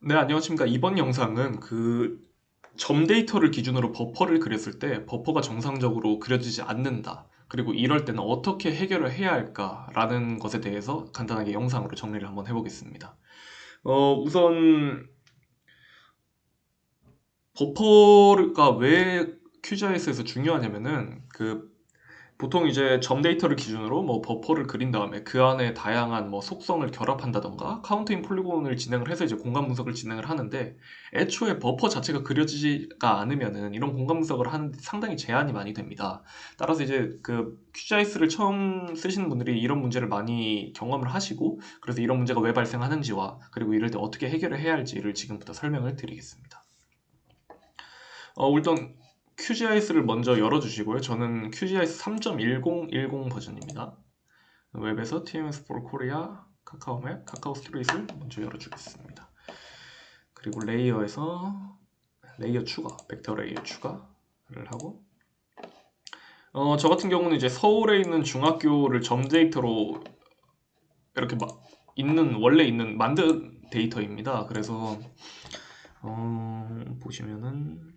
네, 안녕하십니까. 이번 영상은 점 데이터를 기준으로 버퍼를 그렸을 때 버퍼가 정상적으로 그려지지 않는다. 그리고 이럴 때는 어떻게 해결을 해야 할까라는 것에 대해서 간단하게 영상으로 정리를 한번 해보겠습니다. 우선 버퍼가 왜 QGIS에서 중요하냐면은 보통 이제 점 데이터를 기준으로 뭐 버퍼를 그린 다음에 그 안에 다양한 뭐 속성을 결합한다던가 카운트인 폴리곤을 진행을 해서 이제 공간 분석을 진행을 하는데, 애초에 버퍼 자체가 그려지지가 않으면은 이런 공간 분석을 하는데 상당히 제한이 많이 됩니다. 따라서 이제 QGIS를 처음 쓰시는 분들이 이런 문제를 많이 경험을 하시고, 그래서 이런 문제가 왜 발생하는지와 그리고 이럴 때 어떻게 해결을 해야 할지를 지금부터 설명을 드리겠습니다. 일단 QGIS를 먼저 열어주시고요. 저는 QGIS 3.1010 버전입니다. 웹에서 TMS4 코리아, 카카오맵, 카카오 스트리트를 먼저 열어주겠습니다. 그리고 레이어에서 레이어 추가, 벡터 레이어 추가를 하고, 저 같은 경우는 이제 서울에 있는 중학교를 점 데이터로 이렇게 원래 있는 만든 데이터입니다. 그래서 보시면은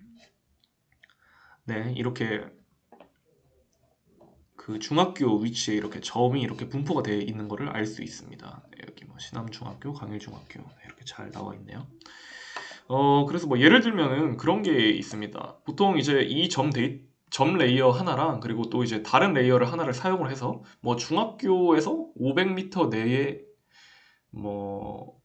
네, 이렇게 그 중학교 위치에 이렇게 점이 이렇게 분포가 되어 있는 것을 알 수 있습니다. 네, 여기 뭐 신암중학교, 강일중학교 이렇게 잘 나와 있네요. 그래서 뭐 예를 들면은 그런 게 있습니다. 보통 이제 점 레이어 하나랑 그리고 또 이제 다른 레이어를 하나를 사용을 해서 뭐 중학교에서 500m 내에 뭐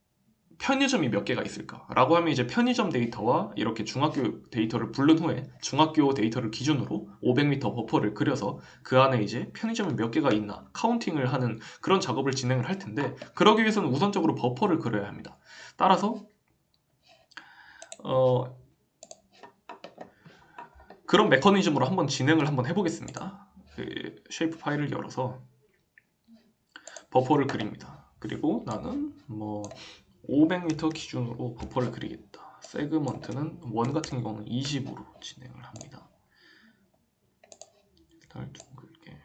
편의점이 몇 개가 있을까라고 하면 이제 편의점 데이터와 이렇게 중학교 데이터를 부른 후에 중학교 데이터를 기준으로 500m 버퍼를 그려서 그 안에 이제 편의점이 몇 개가 있나 카운팅을 하는 그런 작업을 진행을 할 텐데, 그러기 위해서는 우선적으로 버퍼를 그려야 합니다. 따라서 어, 그런 메커니즘으로 한번 진행을 한번 해보겠습니다. 그 쉐이프 파일을 열어서 버퍼를 그립니다. 그리고 나는 뭐 500m 기준으로 버퍼를 그리겠다. 세그먼트는 원 같은 경우는 20으로 진행을 합니다. 달 둥글게.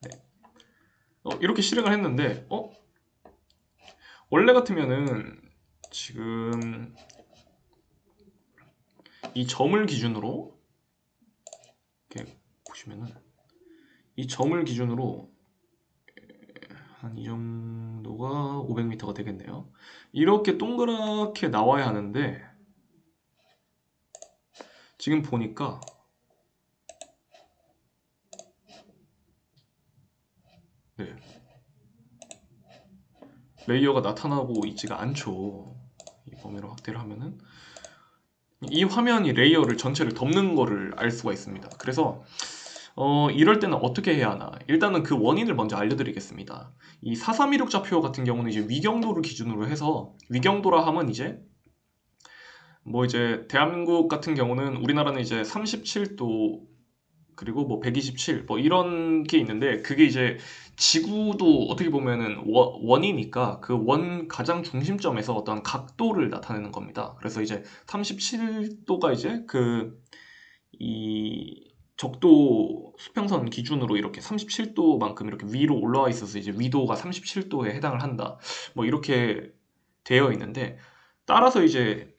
네. 이렇게 실행을 했는데, 원래 같으면은 지금 이 점을 기준으로 이렇게 보시면은 이 점을 기준으로 한 이 정도가 500m가 되겠네요. 이렇게 동그랗게 나와야 하는데 지금 보니까 네, 레이어가 나타나고 있지가 않죠. 이 범위로 확대를 하면은 이 화면이 레이어를 전체를 덮는 거를 알 수가 있습니다. 그래서 이럴 때는 어떻게 해야 하나? 일단은 그 원인을 먼저 알려드리겠습니다. 이 4316 좌표 같은 경우는 이제 위경도를 기준으로 해서, 위경도라 하면 이제 뭐 이제 대한민국 같은 경우는 우리나라는 이제 37도 그리고 뭐 127 뭐 이런 게 있는데, 그게 이제 지구도 어떻게 보면은 원이니까 그 원 가장 중심점에서 어떤 각도를 나타내는 겁니다. 그래서 이제 37도가 이제 이 적도 수평선 기준으로 이렇게 37도만큼 이렇게 위로 올라와 있어서 이제 위도가 37도에 해당을 한다. 뭐 이렇게 되어 있는데, 따라서 이제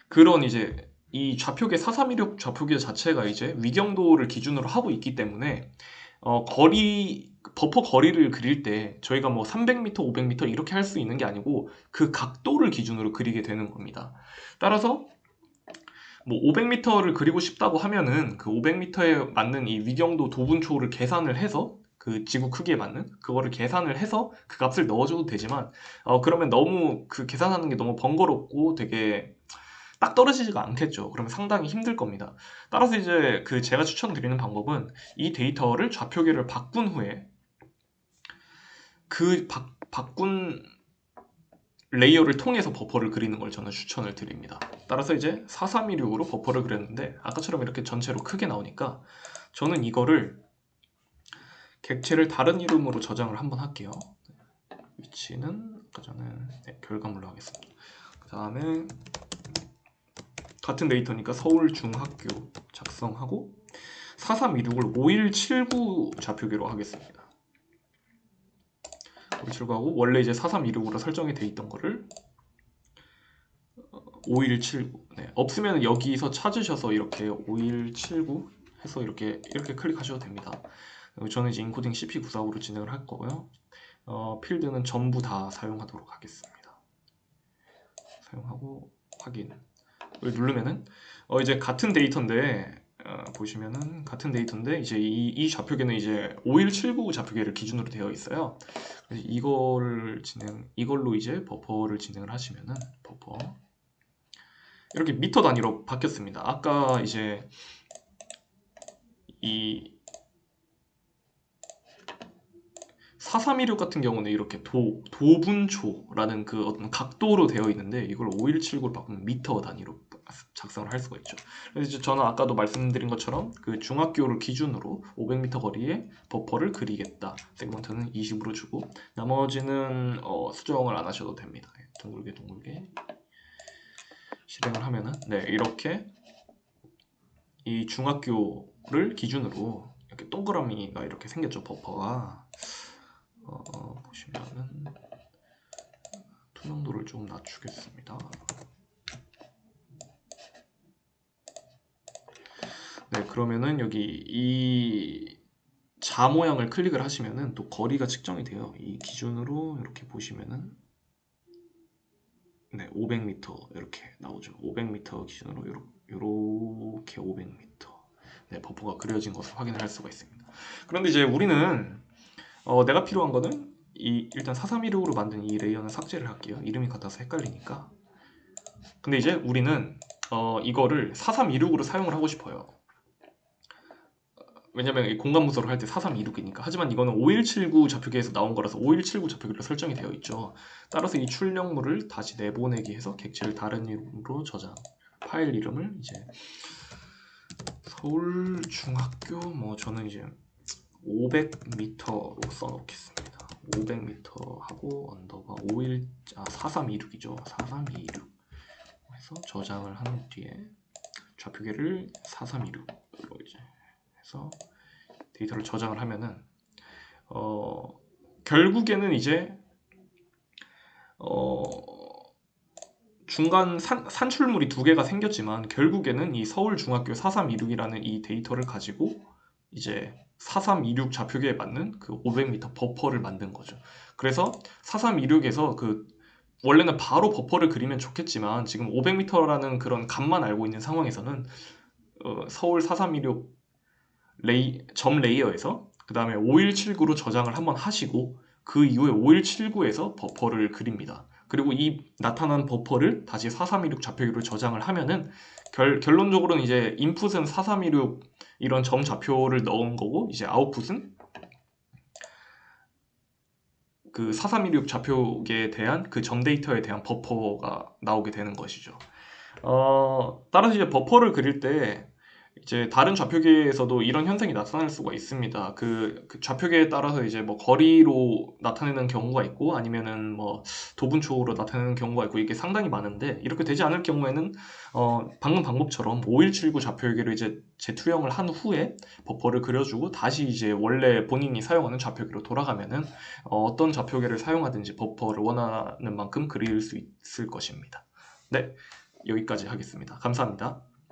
그런 이제 이 좌표계 4316 좌표계 자체가 이제 위경도를 기준으로 하고 있기 때문에 버퍼 거리를 그릴 때 저희가 뭐 300m, 500m 이렇게 할 수 있는 게 아니고 그 각도를 기준으로 그리게 되는 겁니다. 따라서 뭐 500m를 그리고 싶다고 하면은 그 500m에 맞는 이 위경도 도분초를 계산을 해서 그 지구 크기에 맞는 그거를 계산을 해서 그 값을 넣어줘도 되지만, 그러면 너무 그 계산하는 게 너무 번거롭고 되게 딱 떨어지지가 않겠죠. 그러면 상당히 힘들 겁니다. 따라서 이제 제가 추천드리는 방법은 이 데이터를 좌표계를 바꾼 후에 바꾼 레이어를 통해서 버퍼를 그리는 걸 저는 추천을 드립니다. 따라서 이제 4316으로 버퍼를 그렸는데 아까처럼 이렇게 전체로 크게 나오니까 저는 이거를 객체를 다른 이름으로 저장을 한번 할게요. 위치는 아까 전에 결과물로 하겠습니다. 그 다음에 같은 데이터니까 서울중학교 작성하고 4326을 5179 좌표계로 하겠습니다. 5179하고 원래 이제 4326으로 설정이 돼 있던 거를 5179. 네, 없으면 여기서 찾으셔서 이렇게 5179 해서 이렇게 클릭하셔도 됩니다. 저는 이제 인코딩 CP945로 진행을 할 거고요. 필드는 전부 다 사용하도록 하겠습니다. 사용하고 확인을 누르면은 이제 같은 데이터인데 보시면은 같은 데이터인데 이제 이 좌표계는 이제 5179 좌표계를 기준으로 되어 있어요. 그래서 이걸로 이제 버퍼를 진행을 하시면은 버퍼 이렇게 미터 단위로 바뀌었습니다. 아까 이제 이 4316 같은 경우는 이렇게 도분초라는 그 어떤 각도로 되어 있는데 이걸 5179로 바꾸면 미터 단위로 작성을 할 수가 있죠. 그래서 이제 저는 아까도 말씀드린 것처럼 그 중학교를 기준으로 500m 거리에 버퍼를 그리겠다. 세그먼트는 20으로 주고 나머지는 수정을 안 하셔도 됩니다. 둥글게 실행을 하면은 네, 이렇게 이 중학교를 기준으로 이렇게 동그라미가 이렇게 생겼죠. 버퍼가 보시면은 투명도를 좀 낮추겠습니다. 네, 그러면은 여기 이 자 모양을 클릭을 하시면은 또 거리가 측정이 돼요. 이 기준으로 이렇게 보시면은 네, 500m 이렇게 나오죠. 500m 기준으로 이렇게 500m. 네, 버퍼가 그려진 것을 확인할 수가 있습니다. 그런데 이제 우리는 내가 필요한 거는 일단 4316으로 만든 이 레이어는 삭제를 할게요. 이름이 같아서 헷갈리니까. 근데 이제 우리는 이거를 4326으로 사용을 하고 싶어요. 왜냐면 이 공간 문서를 할 때 4326이니까. 하지만 이거는 5179 좌표계에서 나온 거라서 5179 좌표계로 설정이 되어 있죠. 따라서 이 출력물을 다시 내보내기 해서 객체를 다른 이름으로 저장. 파일 이름을 이제 서울중학교 뭐 저는 이제 500m로 써놓겠습니다. 500m 하고 언더바 4326이죠. 4326 해서 저장을 한 뒤에 좌표계를 4326으로 이제 해서 데이터를 저장을 하면은 결국에는 이제 중간 산출물이 두 개가 생겼지만 결국에는 이 서울중학교 4326이라는 이 데이터를 가지고 이제 4326 좌표계에 맞는 그 500m 버퍼를 만든 거죠. 그래서 4326에서 그 원래는 바로 버퍼를 그리면 좋겠지만 지금 500m라는 그런 값만 알고 있는 상황에서는 서울 4326 점 레이어에서 그 다음에 5179로 저장을 한번 하시고 그 이후에 5179에서 버퍼를 그립니다. 그리고 이 나타난 버퍼를 다시 4326 좌표계로 저장을 하면은 결론적으로는 이제 인풋은 4326 이런 점 좌표를 넣은 거고 이제 아웃풋은 그 4326 좌표계에 대한 그 점 데이터에 대한 버퍼가 나오게 되는 것이죠. 따라서 이제 버퍼를 그릴 때 이제 다른 좌표계에서도 이런 현상이 나타날 수가 있습니다. 그 좌표계에 따라서 이제 뭐 거리로 나타내는 경우가 있고 아니면은 뭐 도분초로 나타내는 경우가 있고 이게 상당히 많은데 이렇게 되지 않을 경우에는 방금 방법처럼 5179 좌표계를 이제 재투영을 한 후에 버퍼를 그려주고 다시 이제 원래 본인이 사용하는 좌표계로 돌아가면은 어떤 좌표계를 사용하든지 버퍼를 원하는 만큼 그릴 수 있을 것입니다. 네, 여기까지 하겠습니다. 감사합니다.